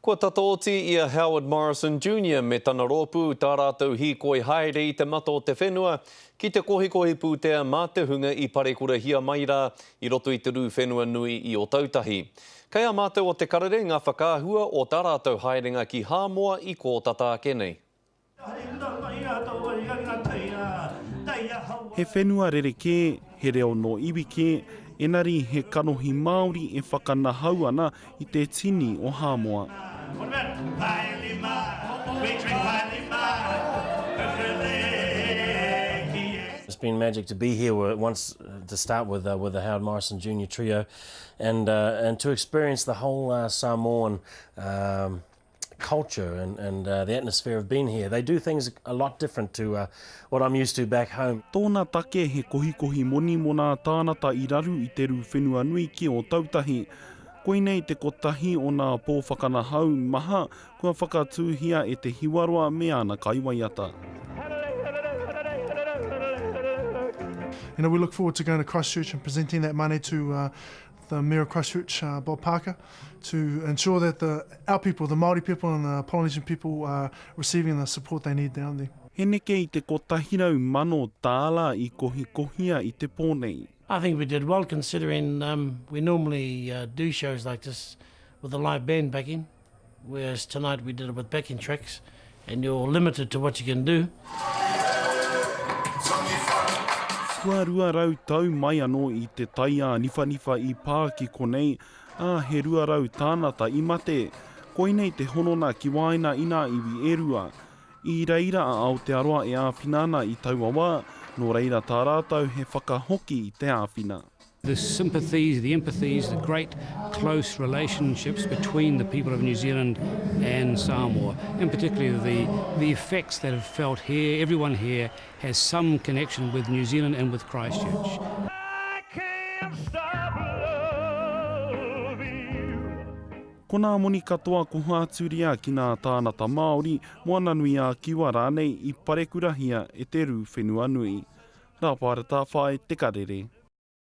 Kua tataoti ia Howard Morrison Jr. me tana rōpū tā rātou hīkoi haere I te mata o te whenua ki te kohikohi pūtea mā te hunga I parekura hia mai rā I roto I te rū whenua nui I o tautahi. Kei a mātou o te karere ngā whakāhua o tā rātou haerenga ki Hāmoa I kō tata kenei. He whenua rereke, he reo no iwike, enari he kanohi Māori e whakanahau ana I te tini o Hāmoa. It's been magic to be here once to start with the Howard Morrison Jr. trio and to experience the whole Samoan culture and the atmosphere of being here. They do things a lot different to what I'm used to back home. Tōna take he kohikohi moni mona tānata I raru I te rū whenua nui ki o tautahi. Koinei te kotahi o nā pō whakanahau maha, kua whakatūhia e te hiwaroa me ana kaiwaiata. You know, we look forward to going to Christchurch and presenting that money to the Mayor of Christchurch, Bob Parker, to ensure that our people, the Māori people and the Polynesian people are receiving the support they need down there. He neke I te kotahirau mano tāla I kohikohia I te pōnei. I think we did well considering we normally do shows like this with a live band backing, whereas tonight we did it with backing tracks and you're limited to what you can do. Kua rua rau tau mai anō I te taia niwhaniwha I Pāki konei, he rua rau tānata I mate, koinei te honona ki waina ina iwi e rua. I reira a Aotearoa e āwhinana I tauawa, no reira tā rātau he whakahoki I te āwhina. The sympathies, the empathies, the great close relationships between the people of New Zealand and Samoa, and particularly the effects that have felt here. Everyone here has some connection with New Zealand and with Christchurch. Ko nā moni katoa ko hāturia ki nā tānata Māori, moana nui a kiwa rānei I parekurahia e te rū whenua nui. Rā pāreta whae te karere.